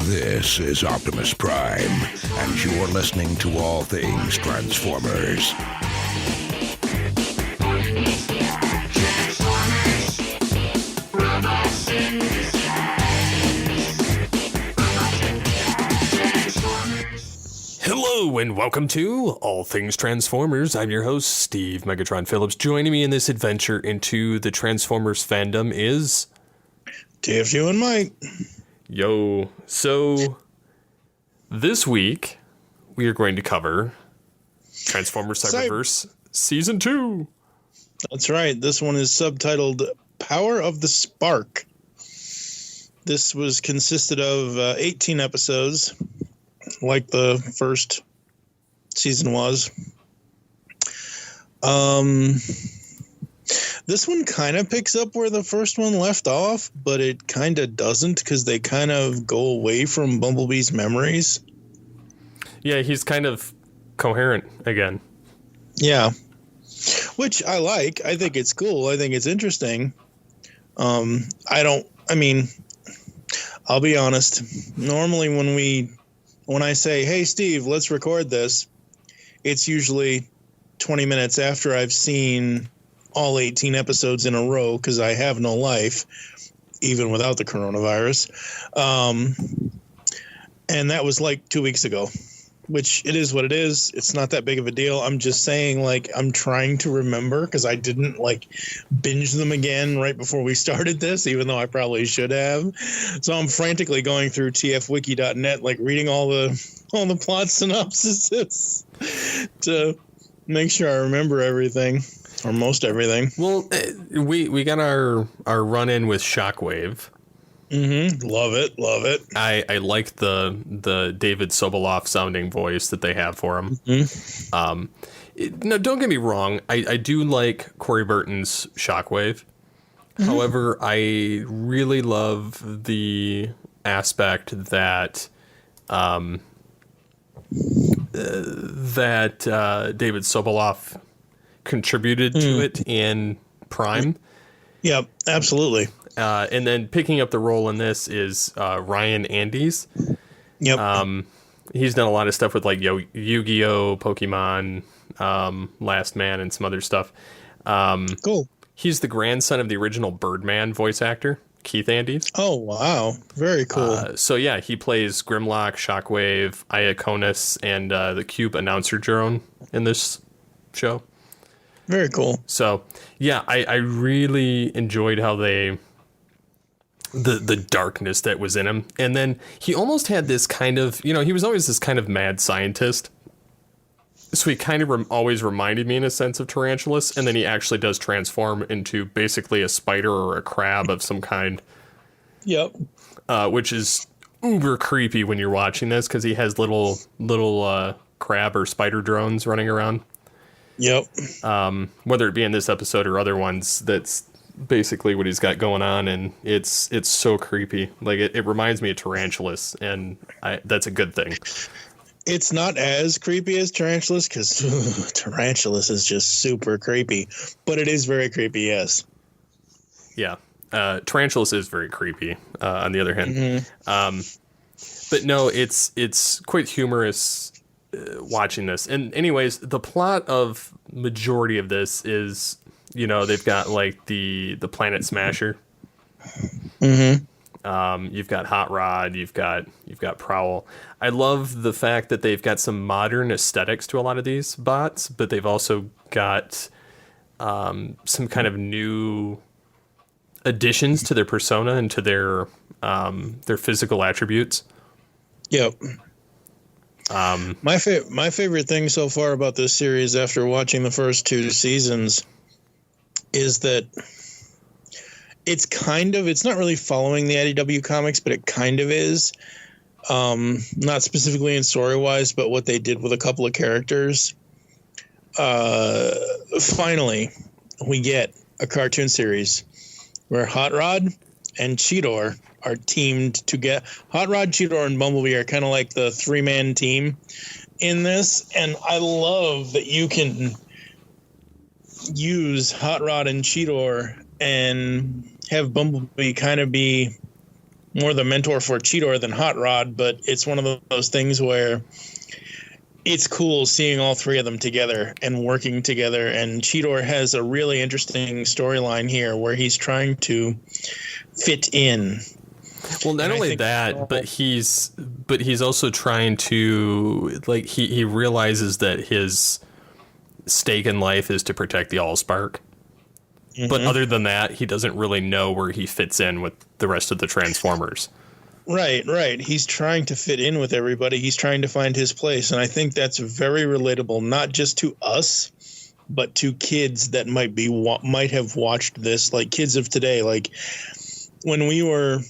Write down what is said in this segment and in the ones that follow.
This is Optimus Prime, and you're listening to All Things Transformers. Hello and welcome to All Things Transformers. I'm your host, Steve Megatron Phillips. Joining me in this adventure into the Transformers fandom is... TFU and Mike. Yo. So, this week, we are going to cover Transformers Cyberverse Season 2. That's right. This one is subtitled Power of the Spark. This was consisted of 18 episodes, like the first season was. This one kind of picks up where the first one left off, but it kind of doesn't because they kind of go away from Bumblebee's memories. Yeah, he's kind of coherent again. Yeah, which I like. I think it's cool. I think it's interesting. I'll be honest. Normally when I say, hey, Steve, let's record this, it's usually 20 minutes after I've seen all 18 episodes in a row because I have no life, even without the coronavirus. And that was like 2 weeks ago, which it is what it is. It's not that big of a deal. I'm just saying, like, I'm trying to remember because I didn't, like, binge them again right before we started this, even though I probably should have. So I'm frantically going through tfwiki.net, like, reading all the plot synopsises to make sure I remember everything. Or most everything. Well, we got our run-in with Shockwave. Mm-hmm. Love it. I like the David Soboleff sounding voice that they have for him. Mm-hmm. No, don't get me wrong. I do like Corey Burton's Shockwave. Mm-hmm. However, I really love the aspect that David Soboleff contributed to it in Prime. Yep, absolutely. And then picking up the role in this is Ryan Andes. Yep. He's done a lot of stuff with like Yu-Gi-Oh, Pokemon, Last Man, and some other stuff. Cool. He's the grandson of the original Birdman voice actor, Keith Andes. Oh, wow. Very cool. So yeah, he plays Grimlock, Shockwave, Iaconus, and the Cube announcer drone in this show. Very cool. So, yeah, I really enjoyed how the darkness that was in him. And then he almost had this kind of, he was always this kind of mad scientist. So he kind of always reminded me in a sense of Tarantulas. And then he actually does transform into basically a spider or a crab of some kind. Yep. Which is uber creepy when you're watching this because he has little crab or spider drones running around. Yep. Whether it be in this episode or other ones, that's basically what he's got going on, and it's so creepy. Like it reminds me of Tarantulas, and that's a good thing. It's not as creepy as Tarantulas because Tarantulas is just super creepy, but it is very creepy. Yes. Yeah. Tarantulas is very creepy. On the other hand, mm-hmm. But no, it's quite humorous. Watching this, and anyways, the plot of majority of this is, they've got like the Planet Smasher. Mm-hmm. You've got Hot Rod, you've got Prowl. I love the fact that they've got some modern aesthetics to a lot of these bots, but they've also got some kind of new additions to their persona and to their physical attributes. Yep. My favorite thing so far about this series after watching the first 2 seasons is that it's not really following the IDW comics, but it kind of is. Not specifically in story-wise, but what they did with a couple of characters. Finally, we get a cartoon series where Hot Rod and Cheetor are teamed to get Hot Rod, Cheetor, and Bumblebee are kind of like the 3-man team in this. And I love that you can use Hot Rod and Cheetor and have Bumblebee kind of be more the mentor for Cheetor than Hot Rod, but it's one of those things where it's cool seeing all three of them together and working together. And Cheetor has a really interesting storyline here where he's trying to fit in. Well, not only that, but he's also trying to, like, he realizes that his stake in life is to protect the Allspark. Mm-hmm. But other than that, he doesn't really know where he fits in with the rest of the Transformers. Right. He's trying to fit in with everybody. He's trying to find his place. And I think that's very relatable, not just to us, but to kids that might have watched this, like kids of today. Like when we were,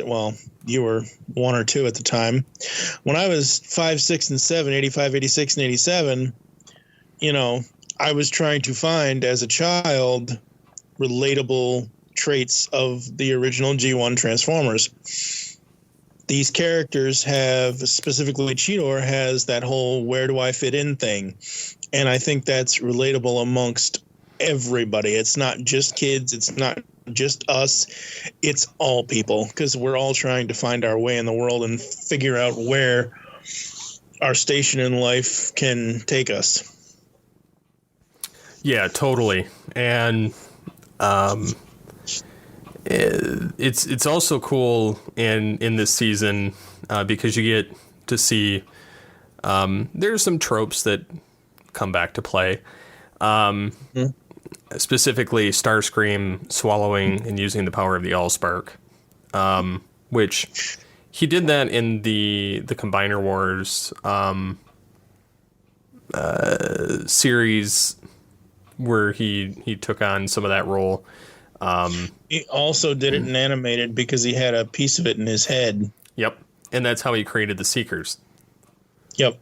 well, you were 1 or 2 at the time. When I was 5, 6, and 7, 85, 86, and 87, you know, I was trying to find, as a child, relatable traits of the original G1 Transformers. These characters have, specifically Cheetor, has that whole where do I fit in thing. And I think that's relatable amongst everybody. It's not just kids. It's not just us. It's all people, because we're all trying to find our way in the world and figure out where our station in life can take us. Yeah, totally. And it's also cool in this season because you get to see there's some tropes that come back to play. Specifically Starscream swallowing and using the power of the Allspark, which he did that in the Combiner Wars series where he took on some of that role. He also did it in animated because he had a piece of it in his head. Yep. And that's how he created the Seekers. Yep.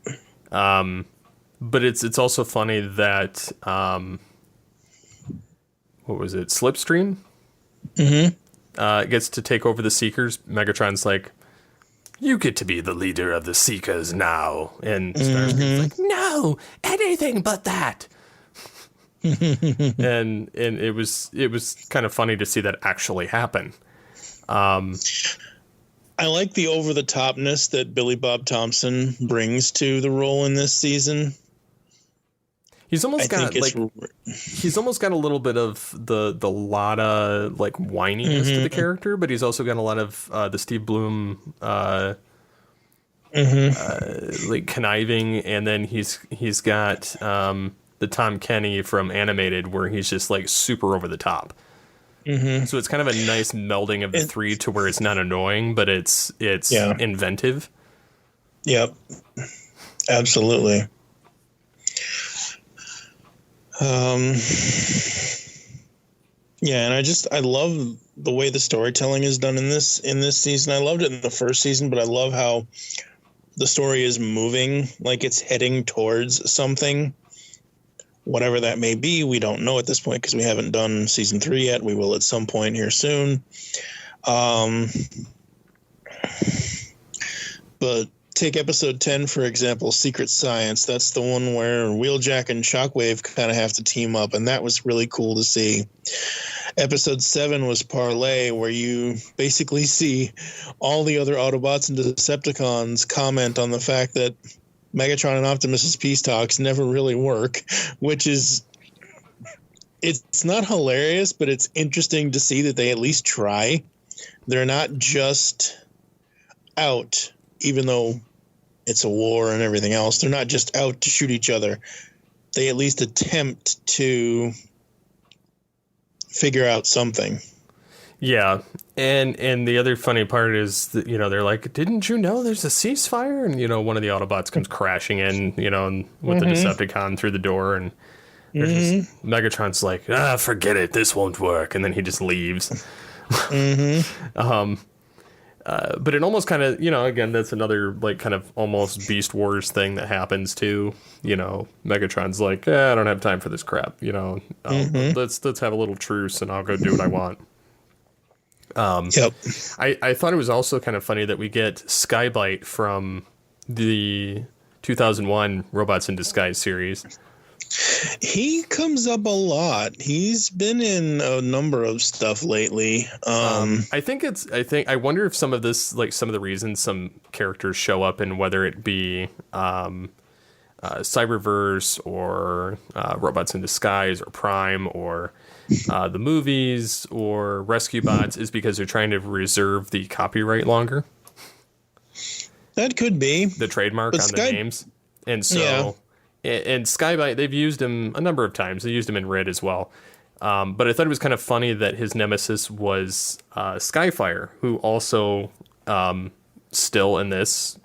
But it's also funny that what was it? Slipstream? Gets to take over the Seekers. Megatron's like, you get to be the leader of the Seekers now. And Starscream's like, no, anything but that. and it was kind of funny to see that actually happen. I like the over the topness that Billy Bob Thompson brings to the role in this season. He's almost got a little bit of the Lotta like whininess to the character, but he's also got a lot of the Steve Bloom like conniving, and then he's got the Tom Kenny from animated where he's just like super over the top. So it's kind of a nice melding of the three to where it's not annoying, but it's inventive. Yep, absolutely. And I love the way the storytelling is done in this season. I loved it in the first season, but I love how the story is moving, like it's heading towards something. Whatever that may be, we don't know at this point because we haven't done season 3 yet. We will at some point here soon. But take episode 10, for example, Secret Science. That's the one where Wheeljack and Shockwave kind of have to team up, and that was really cool to see. Episode 7 was Parlay, where you basically see all the other Autobots and Decepticons comment on the fact that Megatron and Optimus's peace talks never really work, which is, it's not hilarious, but it's interesting to see that they at least try. They're not just out, even though it's a war and everything else. They're not just out to shoot each other. They at least attempt to figure out something. Yeah. And the other funny part is that, they're like, didn't you know there's a ceasefire? And, one of the Autobots comes crashing in, with the Decepticon through the door. And just, Megatron's like, forget it. This won't work. And then he just leaves. But it almost kind of, again, that's another like kind of almost Beast Wars thing that happens too. Megatron's like, I don't have time for this crap. Let's have a little truce and I'll go do what I want. Yep. I thought it was also kind of funny that we get Sky-Byte from the 2001 Robots in Disguise series. He comes up a lot. He's been in a number of stuff lately. I wonder if some of this, like some of the reasons some characters show up in, whether it be Cyberverse or Robots in Disguise or Prime or the movies or Rescue Bots, is because they're trying to reserve the copyright longer. That could be The trademark on the names. And so, and Sky-Byte, they've used him a number of times. They used him in Rid as well. But I thought it was kind of funny that his nemesis was Skyfire, who also, still in this,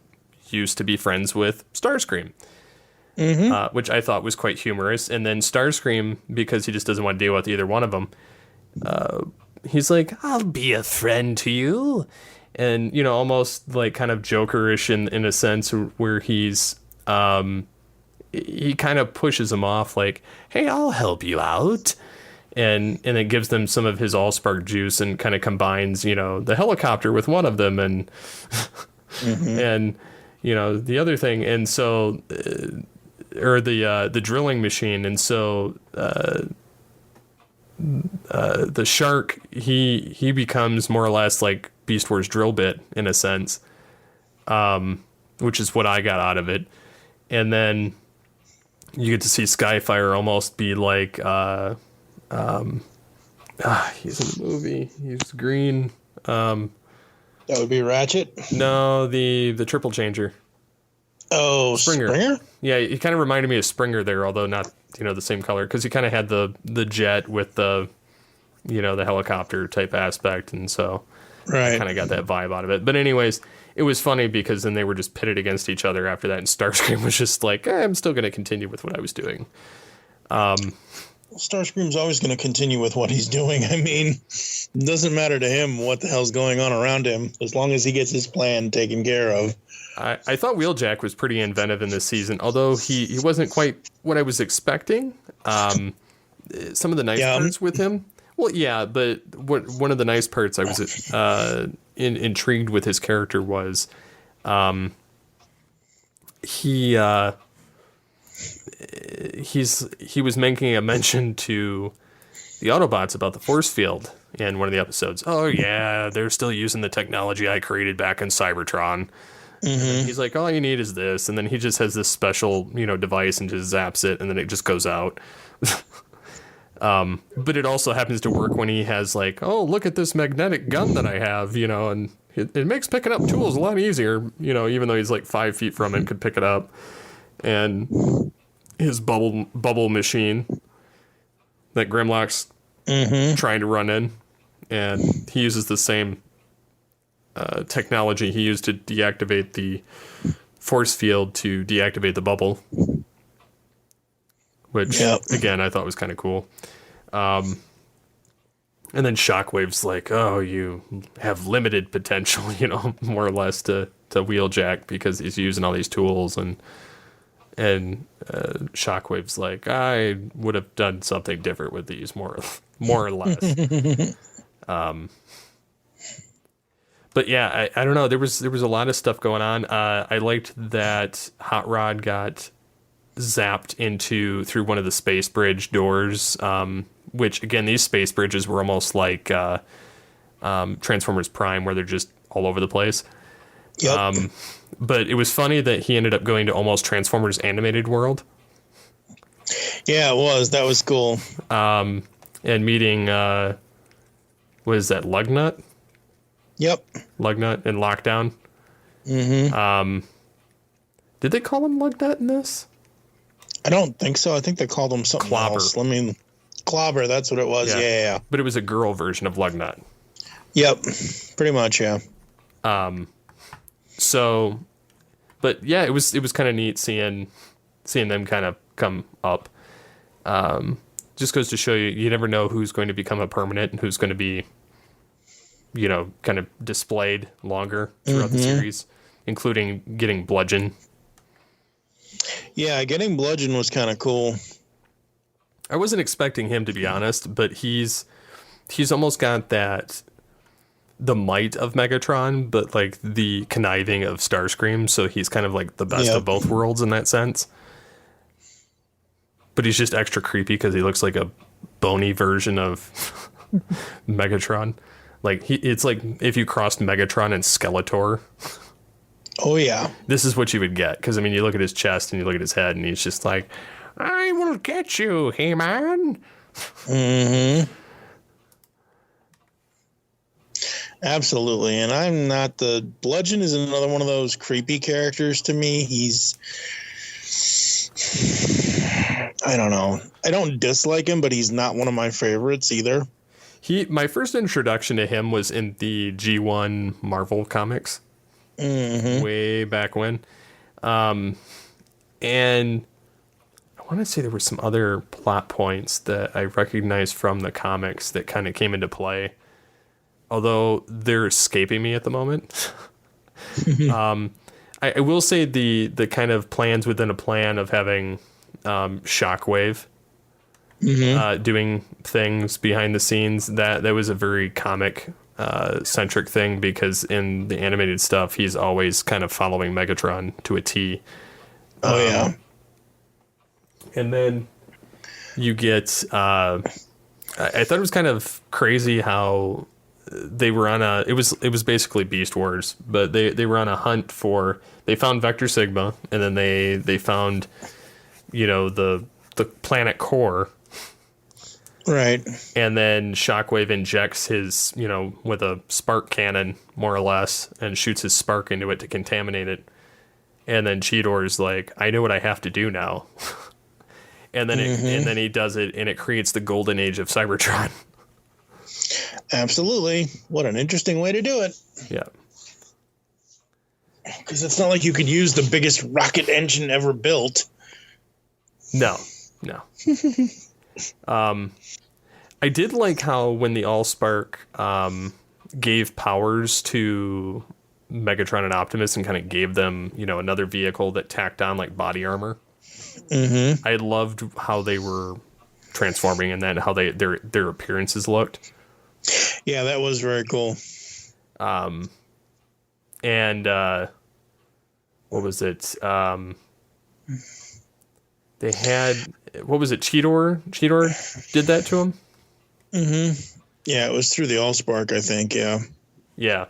used to be friends with Starscream. Which I thought was quite humorous. And then Starscream, because he just doesn't want to deal with either one of them, he's like, I'll be a friend to you. And, almost like kind of Jokerish in a sense where he's, he kind of pushes him off like, hey, I'll help you out. And it gives them some of his Allspark juice and kind of combines, the helicopter with one of them and, and, the other thing. And so, or the drilling machine. And so, the shark, he becomes more or less like Beast Wars drill bit in a sense, which is what I got out of it. And then you get to see Skyfire almost be like, he's in the movie. He's green. That would be Ratchet. No, the triple changer. Oh, Springer? Yeah, he kind of reminded me of Springer there, although not, the same color, because he kind of had the jet with the, the helicopter type aspect, and so I kind of got that vibe out of it. But anyways, it was funny because then they were just pitted against each other after that, and Starscream was just like, I'm still going to continue with what I was doing. Starscream's always going to continue with what he's doing. I mean, it doesn't matter to him what the hell's going on around him, as long as he gets his plan taken care of. I thought Wheeljack was pretty inventive in this season, although he wasn't quite what I was expecting. Some of the nice parts with him. Well, yeah, but one of the nice parts I was intrigued with his character was he was making a mention to the Autobots about the force field in one of the episodes. Oh, yeah, they're still using the technology I created back in Cybertron. He's like, all you need is this. And then he just has this special, device and just zaps it, and then it just goes out. But it also happens to work when he has like, oh, look at this magnetic gun that I have, and it makes picking up tools a lot easier, even though he's like 5 feet from it and could pick it up. And his bubble machine that Grimlock's trying to run in, and he uses the same technology he used to deactivate the force field to deactivate the bubble, which again I thought was kind of cool. And then Shockwave's like, oh, you have limited potential, more or less to Wheeljack because he's using all these tools, and Shockwave's like, I would have done something different with these more or less. But yeah, I don't know. There was a lot of stuff going on. I liked that Hot Rod got zapped through one of the space bridge doors, which again, these space bridges were almost like Transformers Prime, where they're just all over the place. Yep. But it was funny that he ended up going to almost Transformers Animated World. Yeah, it was. That was cool. And meeting, was that Lugnut? Yep. Lugnut in Lockdown. Did they call him Lugnut in this? I don't think so. I think they called him something else. Clobber, that's what it was. Yeah. But it was a girl version of Lugnut. Yep. Pretty much, yeah. So, but yeah, it was kind of neat seeing them kind of come up. Just goes to show you never know who's going to become a permanent and who's going to be, kind of displayed longer throughout the series, including getting Bludgeon. Yeah, getting Bludgeon was kind of cool. I wasn't expecting him, to be honest, but he's almost got the might of Megatron, but like the conniving of Starscream, so he's kind of like the best of both worlds in that sense. but he's just extra creepy because he looks like a bony version of Megatron. Like it's like if you crossed Megatron and Skeletor. Oh yeah, this is what you would get, because I mean, you look at his chest and you look at his head, and he's just like, "I will get you, He-Man." Mm-hmm. Absolutely, and I'm not the Bludgeon is another one of those creepy characters to me. He's, I don't know. I don't dislike him, but he's not one of my favorites either. My first introduction to him was in the G1 Marvel comics. Mm-hmm. Way back when. And I want to say there were some other plot points that I recognized from the comics that kind of came into play, although they're escaping me at the moment. I will say the kind of plans within a plan of having Shockwave doing things behind the scenes, that was a very comic centric thing, because in the animated stuff he's always kind of following Megatron to a T. Oh yeah. And then you get I thought it was kind of crazy how they were on it was basically Beast Wars, but they were on a hunt for, they found Vector Sigma, and then they found, the planet core. Right. And then Shockwave injects his, with a spark cannon, more or less, and shoots his spark into it to contaminate it. And then Cheetor's like, I know what I have to do now. and then and then he does it, and it creates the golden age of Cybertron. Absolutely. What an interesting way to do it. Yeah. Because it's not like you could use the biggest rocket engine ever built. No. I did like how when the Allspark gave powers to Megatron and Optimus and kind of gave them, another vehicle that tacked on like body armor. Mm-hmm. I loved how they were transforming, and then how their appearances looked. Yeah, that was very cool. And what was it? They had, what was it? Cheetor did that to him. Mm-hmm. Yeah, it was through the Allspark, I think. Yeah. Yeah.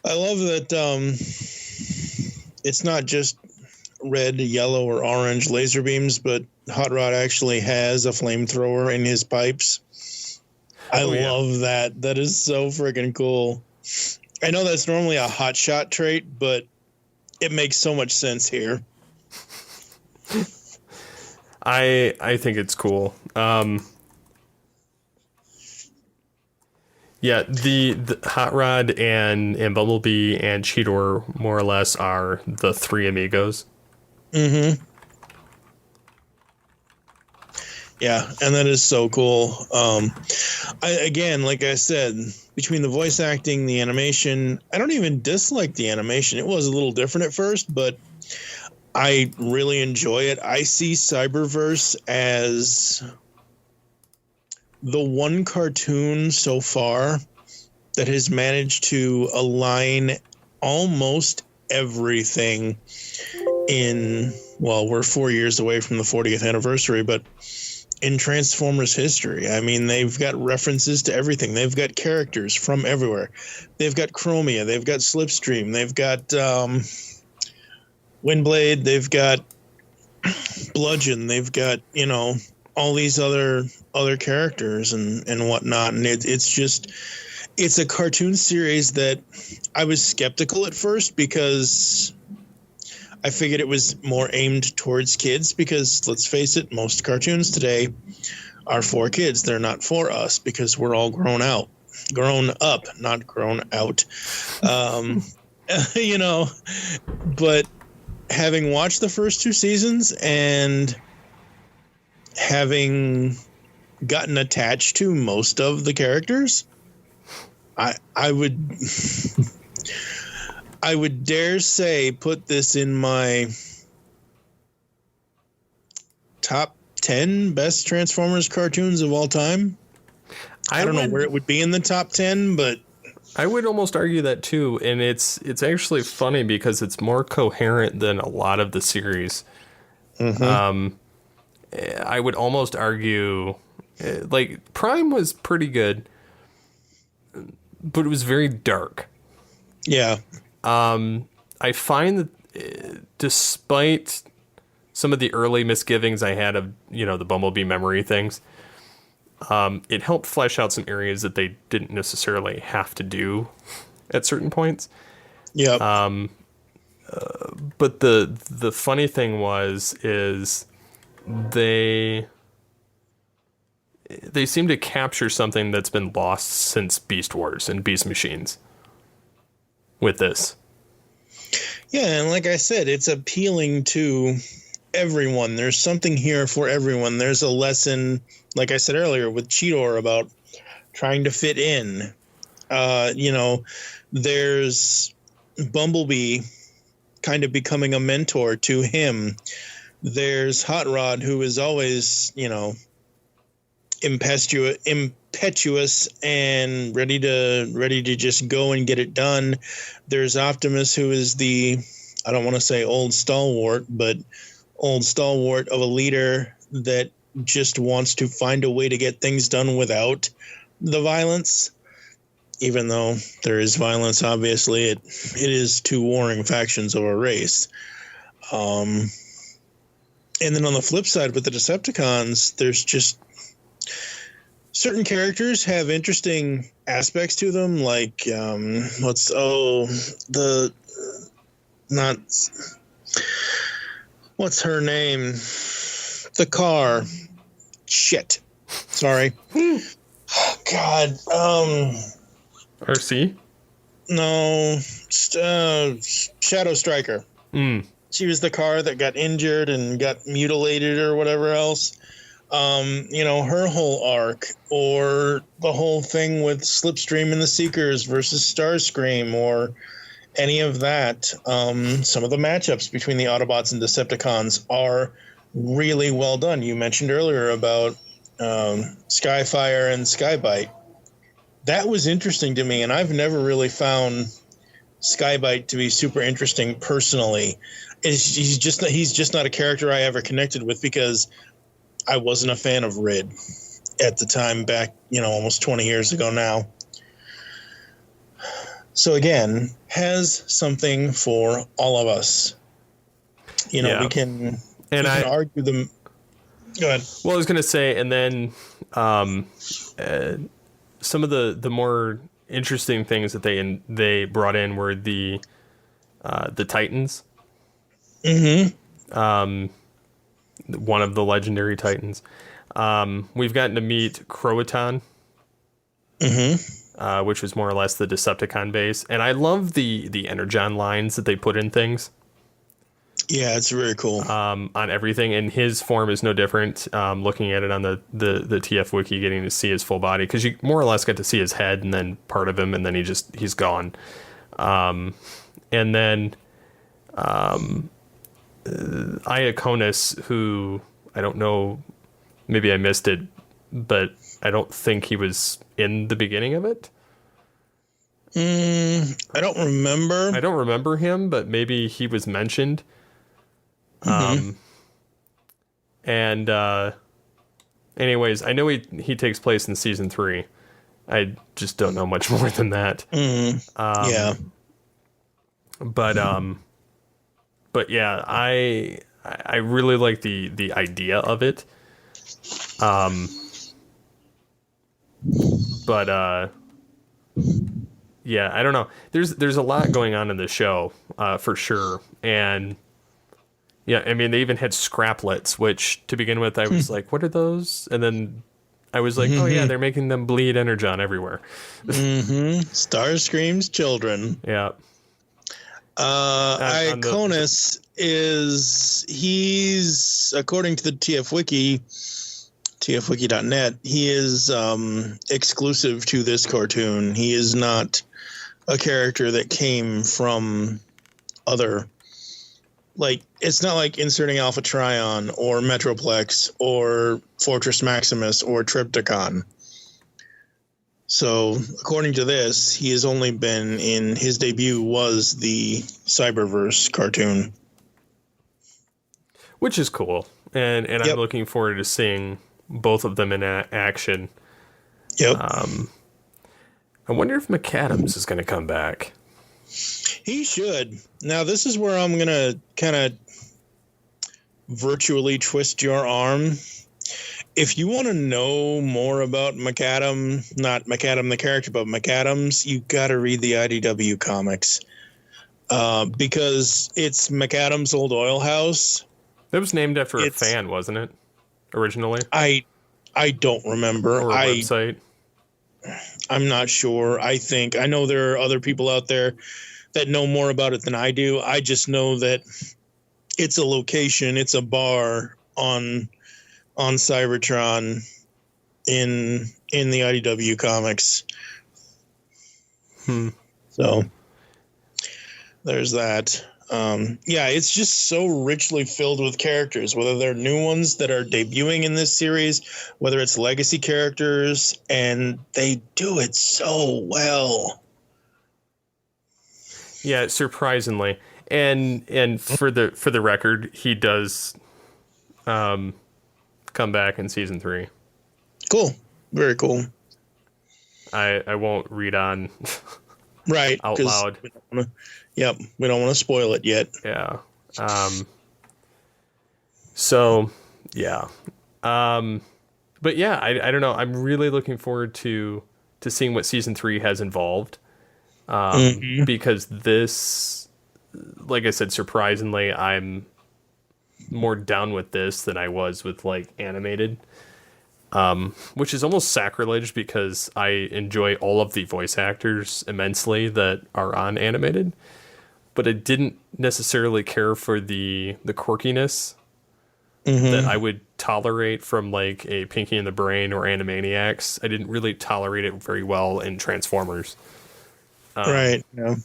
I love that it's not just red, yellow, or orange laser beams, but Hot Rod actually has a flamethrower in his pipes. I love that. That is so freaking cool. I know that's normally a hot shot trait, but it makes so much sense here. I think it's cool. Yeah, the Hot Rod and Bumblebee and Cheetor more or less are the three amigos. Mm-hmm. Yeah, and that is so cool. Again, like I said, between the voice acting, the animation, I don't even dislike the animation. It was a little different at first, but I really enjoy it. I see Cyberverse as the one cartoon so far that has managed to align almost everything in, well, we're 4 years away from the 40th anniversary, but in Transformers history. I mean, they've got references to everything. They've got characters from everywhere. They've got Chromia. They've got Slipstream. They've got Windblade. They've got Bludgeon. They've got, all these other characters and whatnot. And it's a cartoon series that I was skeptical at first, because I figured it was more aimed towards kids, because let's face it, most cartoons today are for kids. They're not for us, because we're all grown up, not grown out. But having watched the first two seasons and having gotten attached to most of the characters, I would dare say put this in my top 10 best Transformers cartoons of all time. I don't know where it would be in the top 10, but I would almost argue that too. And it's actually funny because it's more coherent than a lot of the series. Mm-hmm. I would almost argue, like, Prime was pretty good, but it was very dark. Yeah. I find that despite some of the early misgivings I had of, the Bumblebee memory things, it helped flesh out some areas that they didn't necessarily have to do at certain points. Yeah. But the funny thing is they seem to capture something that's been lost since Beast Wars and Beast Machines with this. Yeah, and like I said, it's appealing to everyone. There's something here for everyone. There's a lesson, like I said earlier, with Cheetor about trying to fit in. There's Bumblebee kind of becoming a mentor to him. There's Hot Rod, who is always, impetuous and ready to just go and get it done. There's Optimus, who is I don't want to say old stalwart of a leader that just wants to find a way to get things done without the violence. Even though there is violence, obviously, it is two warring factions of a race. And then on the flip side with the Decepticons, there's just certain characters have interesting aspects to them, like what's her name? The car. Shit. Sorry. Oh, God. RC? No. Shadow Striker. She was the car that got injured and got mutilated or whatever else. Her whole arc, or the whole thing with Slipstream and the Seekers versus Starscream, or any of that. Some of the matchups between the Autobots and Decepticons are really well done. You mentioned earlier about Skyfire and Sky-Byte. That was interesting to me, and I've never really found Sky-Byte to be super interesting personally. He's just not a character I ever connected with, because I wasn't a fan of Rid at the time, back, almost 20 years ago now. So again, has something for all of us. We can argue them. Go ahead. Well, I was going to say, and then some of the more interesting things that they brought in were the Titans. Mm-hmm. One of the legendary Titans. We've gotten to meet Croatan, which was more or less the Decepticon base, and I love the Energon lines that they put in things. Yeah, it's very cool. On everything, and his form is no different. Looking at it on the TF wiki, getting to see his full body, because you more or less get to see his head and then part of him, and then he's gone. And then Iaconus, who I don't know, maybe I missed it, but I don't think he was in the beginning of it. I don't remember. I don't remember him, but maybe he was mentioned. Anyways, I know he takes place in season 3. I just don't know much more than that. Yeah. But yeah, I really like the idea of it. Yeah, I don't know. There's a lot going on in the show, for sure. And yeah, I mean, they even had scraplets, which to begin with, I was like, what are those? And then I was like, oh yeah, they're making them bleed Energon everywhere. Starscream's children. Yeah. Iaconus he's according to the TF Wiki, tfwiki.net, he is exclusive to this cartoon. He is not a character that came from other, like, it's not like inserting Alpha Trion or Metroplex or Fortress Maximus or Triptychon. So, according to this, he has only been in, his debut was the Cyberverse cartoon. Which is cool. and Yep. I'm looking forward to seeing both of them in action. Yep. I wonder if McAdams is going to come back. He should. Now, this is where I'm going to kind of virtually twist your arm. If you want to know more about McAdam, not McAdam the character, but McAdams, you got to read the IDW comics. Because it's McAdams' old oil house. That was named after a fan, wasn't it? Originally? I don't remember. Or a website? I'm not sure. I know there are other people out there that know more about it than I do. I just know that it's a location, it's a bar on Cybertron in the IDW comics. So there's that. Yeah, it's just so richly filled with characters, whether they're new ones that are debuting in this series, whether it's legacy characters, and they do it so well. Yeah, surprisingly. And for the record, he does come back in season 3. Cool. Very cool. I won't read on right out loud. We don't want to spoil it yet. Yeah. So yeah. But yeah, I don't know. I'm really looking forward to seeing what season 3 has involved. Because this, like I said, surprisingly, I'm more down with this than I was with like animated. Which is almost sacrilege because I enjoy all of the voice actors immensely that are on animated, but I didn't necessarily care for the quirkiness that I would tolerate from like a Pinky and the Brain or Animaniacs. I didn't really tolerate it very well in Transformers. Right. Yeah.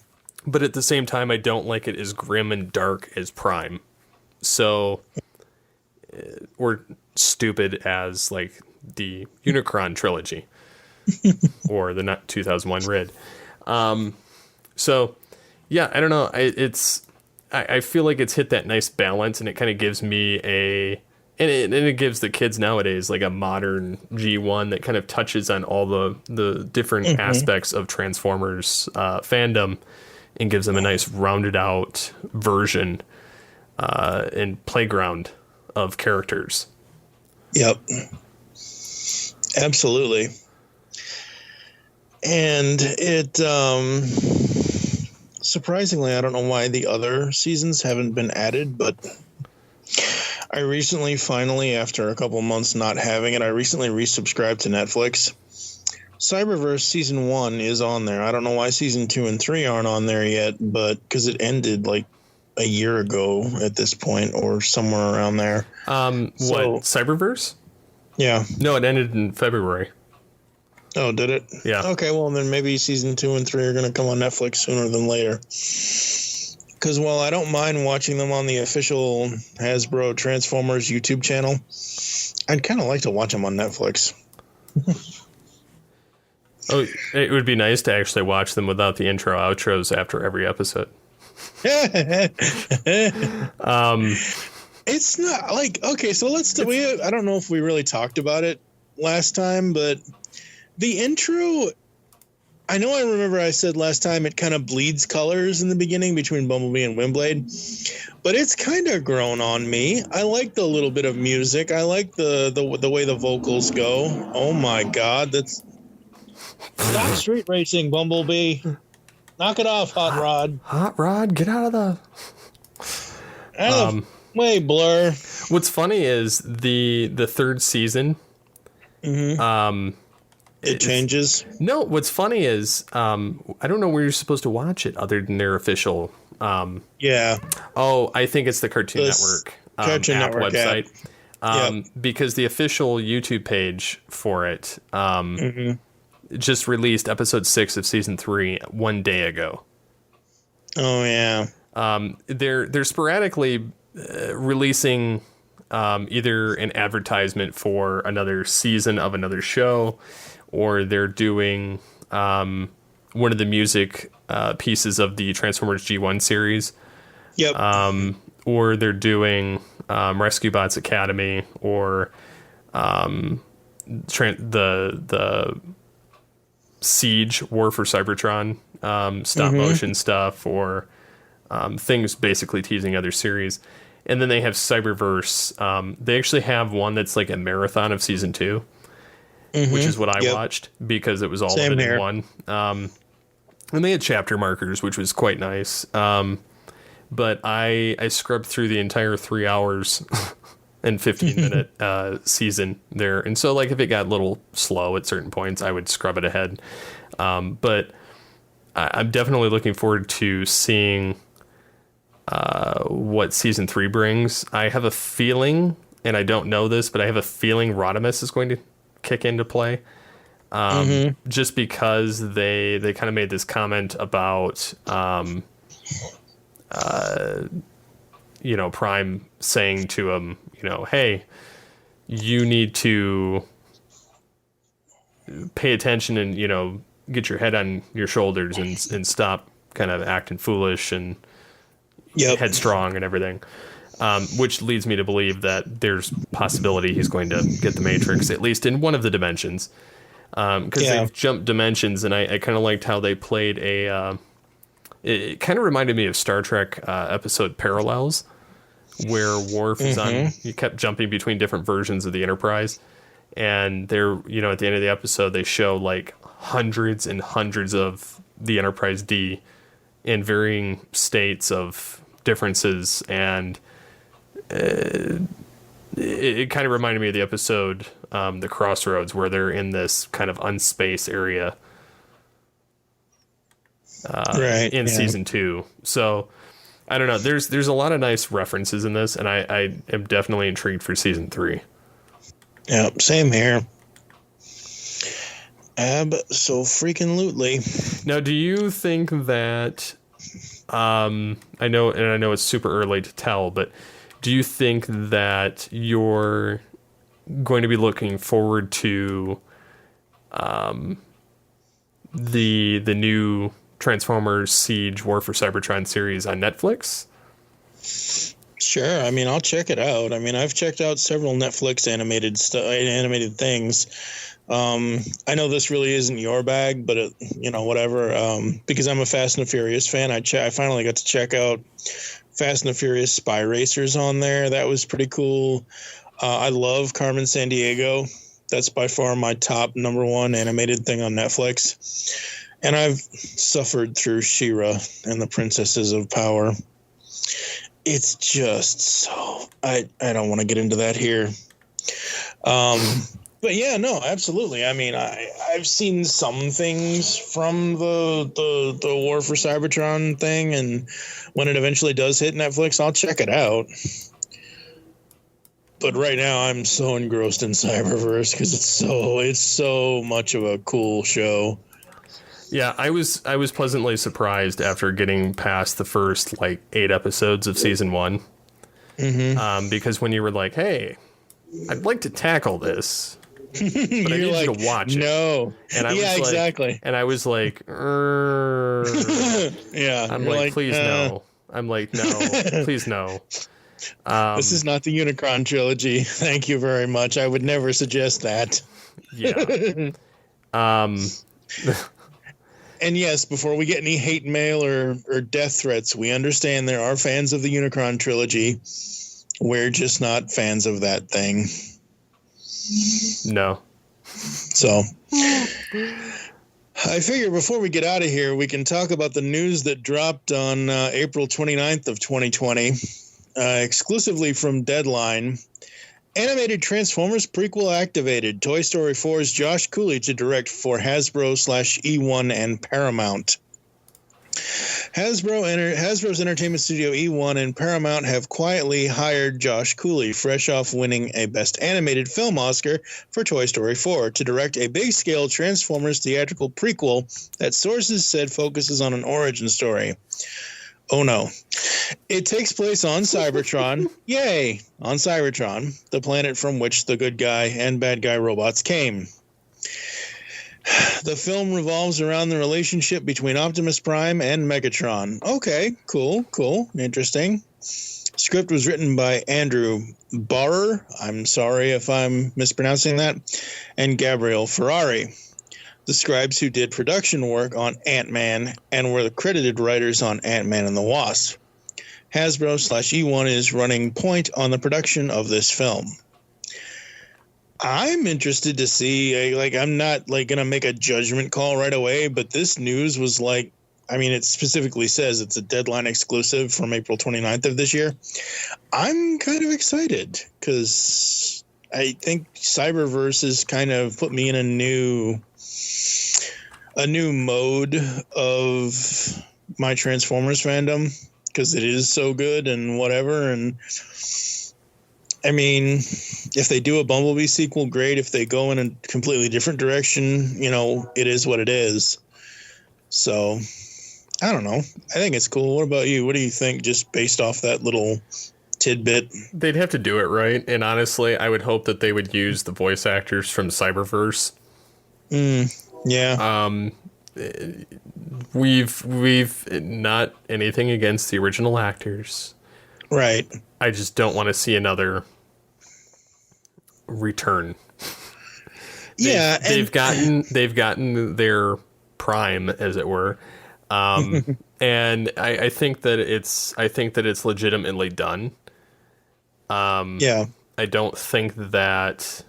But at the same time, I don't like it as grim and dark as Prime. So, or stupid as like the Unicron trilogy or the 2001 Rid. So yeah, I don't know. I feel like it's hit that nice balance, and it kind of gives me and it gives the kids nowadays like a modern G1 that kind of touches on all the different aspects of Transformers fandom and gives them a nice rounded out version and playground of characters. Yep. Absolutely. And it surprisingly, I don't know why the other seasons haven't been added, but I recently finally, after a couple months not having it, I recently resubscribed to Netflix. Cyberverse season 1 is on there. I don't know why season 2 and 3 aren't on there yet, but because it ended like a year ago at this point or somewhere around there. Cyberverse? Yeah. No, it ended in February. Oh, did it? Yeah. Okay, well, then maybe season 2 and 3 are going to come on Netflix sooner than later. Because while I don't mind watching them on the official Hasbro Transformers YouTube channel, I'd kind of like to watch them on Netflix. Oh, it would be nice to actually watch them without the intro outros after every episode. It's not like, okay, so I don't know if we really talked about it last time, but the intro, I know I remember I said last time it kind of bleeds colors in the beginning between Bumblebee and Windblade, but it's kind of grown on me. I like the little bit of music. I like the way the vocals go. Oh my God, stop street racing, Bumblebee. Knock it off, Hot Rod. Hot Rod, get out of the way, Blur. What's funny is the third season. It changes. No, what's funny is I don't know where you're supposed to watch it other than their official. Yeah. Oh, I think it's the Cartoon Network Cartoon app Network website. Yep. Because the official YouTube page for it just released episode 6 of season 3 one day ago. Oh yeah. They're sporadically releasing either an advertisement for another season of another show, or they're doing one of the music pieces of the Transformers G1 series. Yep. Or they're doing Rescue Bots Academy, or the Siege War for Cybertron stop motion stuff, or things basically teasing other series. And then they have Cyberverse. They actually have one that's like a marathon of season 2, which is what I watched because it was all Same of it here. in one. And they had chapter markers, which was quite nice. But I scrubbed through the entire 3 hours and 15-minute season there. And so, like, if it got a little slow at certain points, I would scrub it ahead. But I'm definitely looking forward to seeing what season 3 brings. I have a feeling, and I don't know this, but I have a feeling Rodimus is going to kick into play. Just because they kind of made this comment about, Prime saying to him, hey, you need to pay attention and, get your head on your shoulders and stop kind of acting foolish and headstrong and everything. Which leads me to believe that there's possibility he's going to get the Matrix, at least in one of the dimensions. Because they've jumped dimensions, and I kind of liked how they played it kind of reminded me of Star Trek episode Parallels, where Worf is on, you kept jumping between different versions of the Enterprise, and they're, at the end of the episode, they show like hundreds and hundreds of the Enterprise D in varying states of differences, and it kind of reminded me of the episode The Crossroads, where they're in this kind of unspace area in season 2. So I don't know. There's a lot of nice references in this, and I am definitely intrigued for season 3. Yeah, same here. Abso-freaking-lutely. Now, do you think that I know it's super early to tell, but do you think that you're going to be looking forward to the new Transformers Siege War for Cybertron series on Netflix? Sure. I mean, I'll check it out. I mean, I've checked out several Netflix animated things. I know this really isn't your bag, but whatever. Because I'm a Fast and the Furious fan, I finally got to check out Fast and the Furious Spy Racers on there. That was pretty cool. I love Carmen Sandiego. That's by far my top number one animated thing on Netflix. And I've suffered through She-Ra and the Princesses of Power. It's just so... I don't want to get into that here. But yeah, no, absolutely. I mean, I've seen some things from the War for Cybertron thing, and when it eventually does hit Netflix, I'll check it out. But right now, I'm so engrossed in Cyberverse because it's so much of a cool show. Yeah, I was pleasantly surprised after getting past the first 8 episodes of season 1. Because when you were like, "Hey, I'd like to tackle this, but I need you to watch it." No, and I was exactly. And I was like, yeah. I'm like, please no. I'm like, no, please no. This is not the Unicron trilogy. Thank you very much. I would never suggest that. Yeah. And yes, before we get any hate mail or death threats, we understand there are fans of the Unicron trilogy. We're just not fans of that thing. No. So I figure before we get out of here, we can talk about the news that dropped on April 29th of 2020, exclusively from Deadline. Animated Transformers prequel activated. Toy Story 4's Josh Cooley to direct for Hasbro/E1 and Paramount. Hasbro's entertainment studio E1 and Paramount have quietly hired Josh Cooley, fresh off winning a Best Animated Film Oscar for Toy Story 4, to direct a big-scale Transformers theatrical prequel that sources said focuses on an origin story. Oh no. It takes place on Cybertron. Yay! On Cybertron, the planet from which the good guy and bad guy robots came. The film revolves around the relationship between Optimus Prime and Megatron. Okay, cool, interesting. Script was written by Andrew Barrer, I'm sorry if I'm mispronouncing that, and Gabriel Ferrari, the scribes who did production work on Ant-Man and were the credited writers on Ant-Man and the Wasp. Hasbro/E1 is running point on the production of this film. I'm interested to see, I'm not gonna make a judgment call right away, but this news was it specifically says it's a deadline exclusive from April 29th of this year. I'm kind of excited because I think Cyberverse has kind of put me in a new mode of my Transformers fandom because it is so good and whatever. And I mean, if they do a Bumblebee sequel, great. If they go in a completely different direction, it is what it is. So, I don't know. I think it's cool. What about you? What do you think, just based off that little tidbit? They'd have to do it right, and honestly, I would hope that they would use the voice actors from Cyberverse. Yeah. We've not anything against the original actors. Right. I just don't want to see another return. Yeah, they've gotten their prime, as it were, and I think that it's legitimately done. Yeah, I don't think that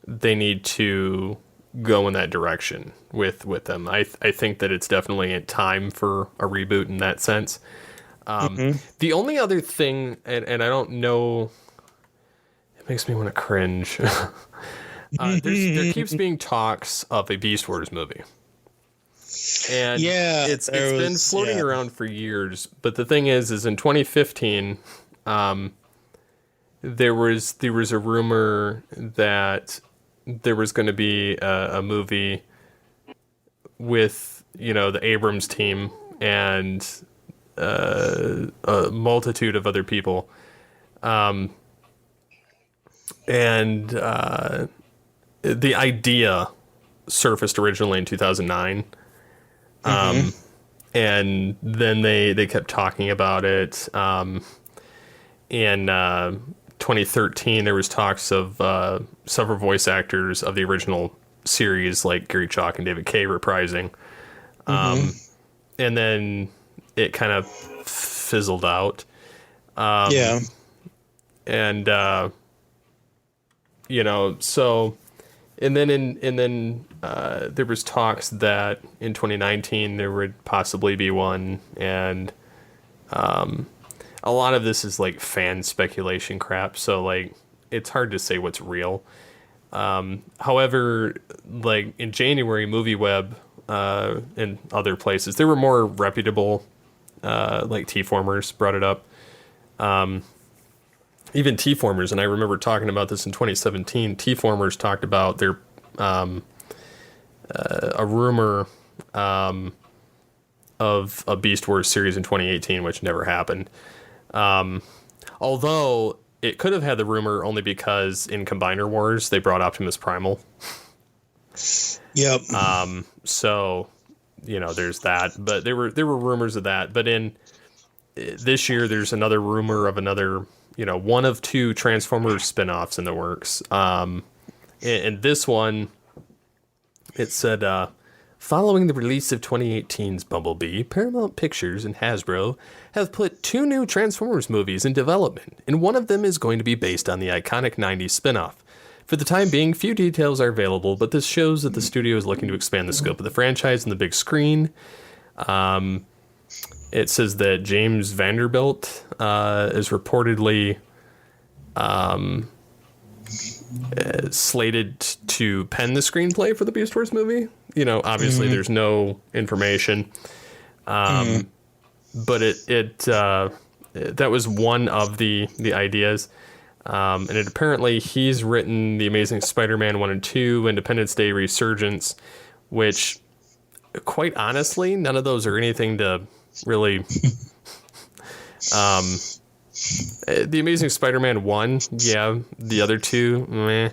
they need to go in that direction with them. I think that it's definitely time for a reboot in that sense. The only other thing, and I don't know, it makes me want to cringe. There keeps being talks of a Beast Wars movie. And it's been floating around for years. But the thing is in 2015, there was a rumor that there was going to be a movie with, the Abrams team and a multitude of other people. And the idea surfaced originally in 2009. And then they kept talking about it. In 2013, there was talks of several voice actors of the original series, like Gary Chalk and David Kaye, reprising. And then it kind of fizzled out. Yeah. And so, and then there was talks that in 2019 there would possibly be one, and a lot of this is like fan speculation crap, so like it's hard to say what's real. However, like in January, MovieWeb and other places, there were more reputable, like T-Formers brought it up. Even T-Formers, and I remember talking about this in 2017, T-Formers talked about their a rumor of a Beast Wars series in 2018, which never happened. Although it could have had the rumor only because in Combiner Wars they brought Optimus Primal. Yep. So, there's that. But there were rumors of that. But in this year, there's another rumor of another, one of two Transformers spin-offs in the works. And this one, it said, following the release of 2018's Bumblebee, Paramount Pictures and Hasbro have put two new Transformers movies in development, and one of them is going to be based on the iconic 90s spin-off. For the time being, few details are available, but this shows that the studio is looking to expand the scope of the franchise on the big screen. It says that James Vanderbilt is reportedly slated to pen the screenplay for the Beast Wars movie. Obviously there's no information. But that was one of the ideas. And it apparently he's written The Amazing Spider-Man 1 and 2, Independence Day Resurgence, which quite honestly, none of those are anything to really, The Amazing Spider-Man 1, yeah, the other two, meh.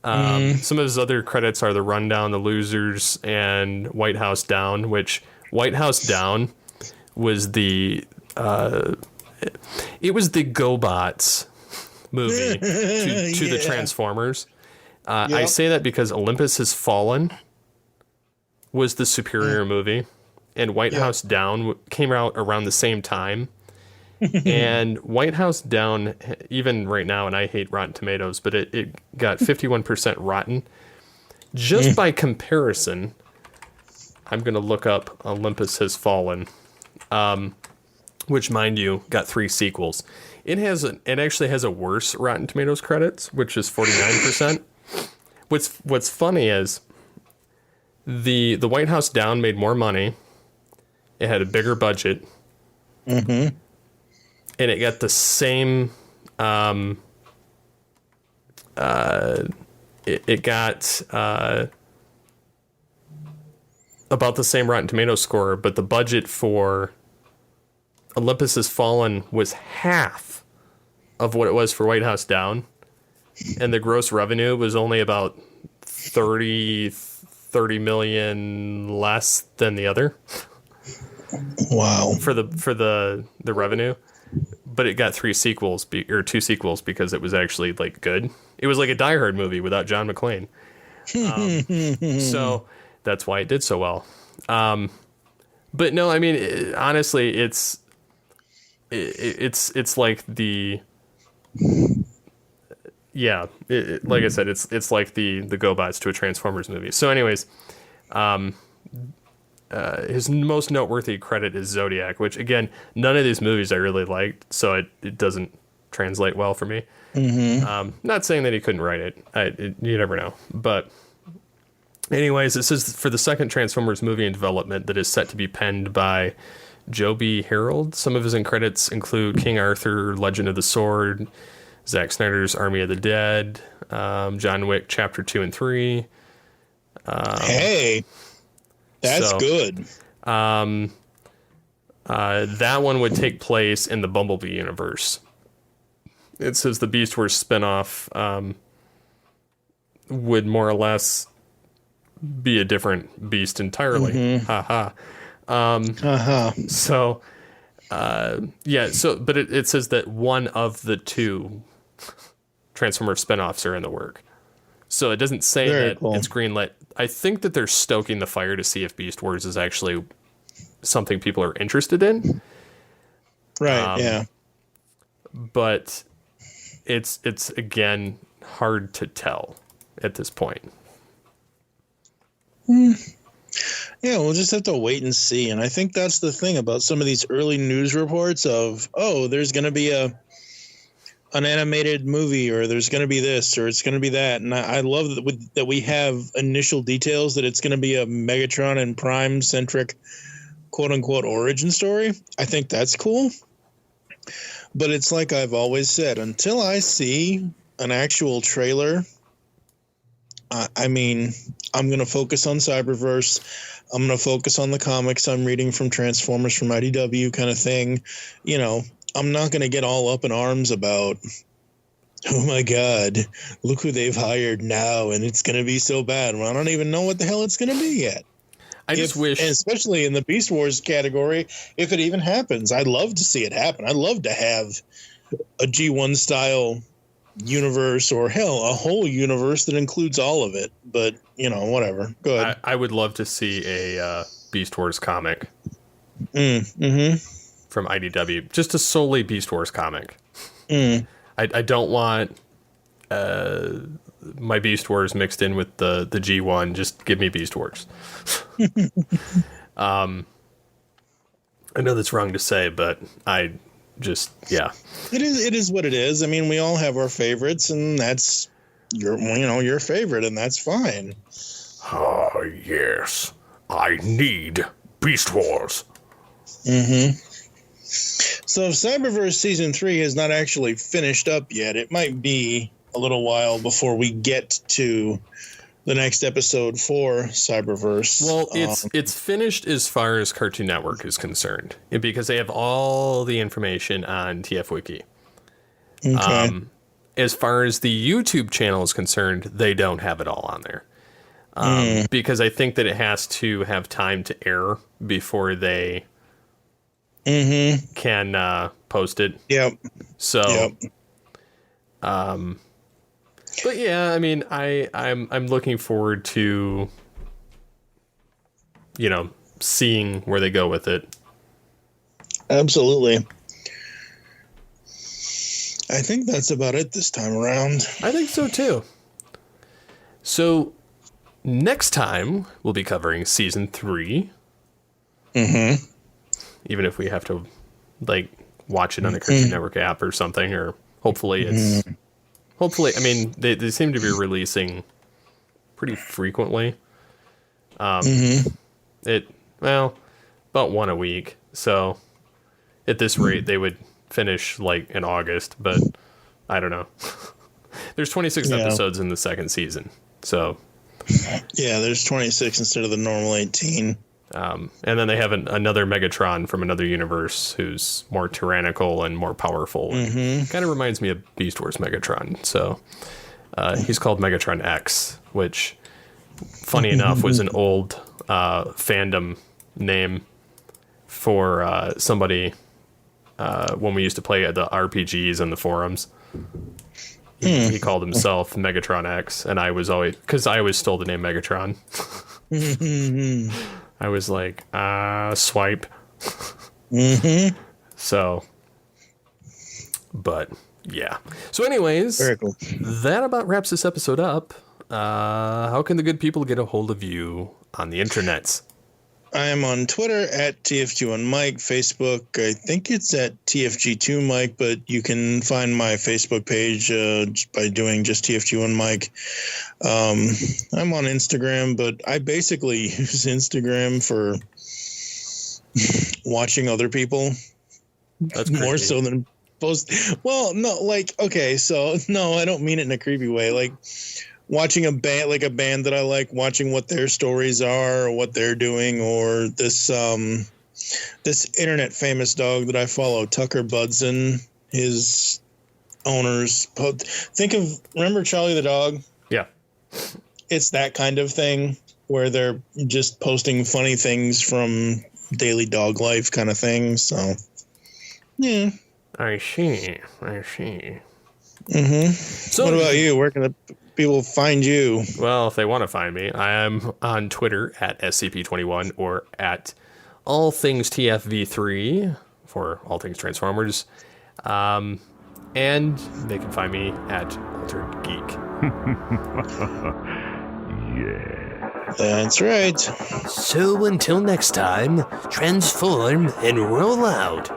Some of his other credits are The Rundown, The Losers, and White House Down, which White House Down was it was the GoBots movie to the Transformers. I say that because Olympus Has Fallen was the superior movie, and White House Down came out around the same time. And White House Down, even right now, and I hate Rotten Tomatoes, but it got 51% rotten. Just by comparison, I'm going to look up Olympus Has Fallen, which, mind you, got 3 sequels. It actually has a worse Rotten Tomatoes credits, which is 49%. What's funny is the White House Down made more money. It had a bigger budget. Mm-hmm. And it got the same. It got about the same Rotten Tomatoes score, but the budget for Olympus Has Fallen was half of what it was for White House Down, and the gross revenue was only about 30 million less than the other. Wow. For the revenue. But it got 2 sequels because it was actually like good. It was like a Die Hard movie without John McClane. So that's why it did so well. But no, I mean, honestly, it's like the, like I said, it's like the GoBots to a Transformers movie. So anyways, his most noteworthy credit is Zodiac, which, again, none of these movies I really liked, so it doesn't translate well for me. Mm-hmm. Not saying that he couldn't write it. You never know. But anyways, this is for the second Transformers movie in development that is set to be penned by Joe B. Harold. Some of his credits include King Arthur, Legend of the Sword, Zack Snyder's Army of the Dead, John Wick Chapter 2 and 3. Hey! That's good. That one would take place in the Bumblebee universe. It says the Beast Wars spinoff would more or less be a different beast entirely. Mm-hmm. Ha ha. So, but it says that one of the 2 Transformers spinoffs are in the work. So it doesn't say that it's greenlit. I think that they're stoking the fire to see if Beast Wars is actually something people are interested in. Right, yeah. But it's again hard to tell at this point. Yeah, we'll just have to wait and see. And I think that's the thing about some of these early news reports of, there's going to be an animated movie, or there's going to be this, or it's going to be that. And I love that we have initial details that it's going to be a Megatron and Prime centric quote unquote origin story. I think that's cool. But it's like I've always said, until I see an actual trailer, I mean, I'm going to focus on Cyberverse. I'm going to focus on the comics I'm reading from Transformers from IDW kind of thing. You know, I'm not going to get all up in arms about, oh my God, look who they've hired now, and it's going to be so bad. Well, I don't even know what the hell it's going to be yet. I just wish, and especially in the Beast Wars category, if it even happens, I'd love to see it happen. I'd love to have a G1 style universe, or hell, a whole universe that includes all of it. But, you know, whatever. Go ahead. I would love to see a Beast Wars comic. From IDW, just a solely Beast Wars comic. I don't want my Beast Wars mixed in with the G1. Just give me Beast Wars. I know that's wrong to say, but it is what it is. I mean, we all have our favorites, and that's your favorite, and that's fine. Oh yes, I need Beast Wars. So if Cyberverse Season 3 has not actually finished up yet, it might be a little while before we get to the next episode for Cyberverse. Well, it's finished as far as Cartoon Network is concerned, because they have all the information on TF Wiki. Okay. as far as the YouTube channel is concerned, they don't have it all on there. Because I think that it has to have time to air before they can post it. Yep. So, but yeah, I mean, I'm looking forward to, seeing where they go with it. Absolutely. I think that's about it this time around. I think so too. So next time we'll be covering season 3. Mm-hmm. Even if we have to watch it on the Cartoon Network app or something, or hopefully I mean, they seem to be releasing pretty frequently. About one a week. So at this rate, they would finish in August, but I don't know. There's 26 episodes in the second season. So yeah, there's 26 instead of the normal 18. And then they have another Megatron from another universe who's more tyrannical and more powerful. Kind of reminds me of Beast Wars Megatron. So he's called Megatron X, which, funny enough, was an old fandom name for somebody when we used to play the RPGs and the forums. He called himself Megatron X, and I was always stole the name Megatron. I was like, swipe. So, but yeah. So anyways, very cool. That about wraps this episode up. How can the good people get a hold of you on the internets? I am on Twitter at TFG1Mike, Facebook, I think it's at TFG2Mike, but you can find my Facebook page by doing just TFG1Mike. I'm on Instagram, but I basically use Instagram for watching other people. That's more creepy. so than post. Well, no, okay, so no, I don't mean it in a creepy way. Watching a band that I like, watching what their stories are or what they're doing, or this internet famous dog that I follow, Tucker Budson, his owners. Remember Charlie the dog? Yeah. It's that kind of thing where they're just posting funny things from daily dog life kind of thing. So, yeah. I see. So what about you? Where can the people find you? Well, if they want to find me, I am on Twitter at SCP21 or at All Things TFV3 for All Things Transformers. And they can find me at Altered Geek. Yeah. That's right. So until next time, transform and roll out.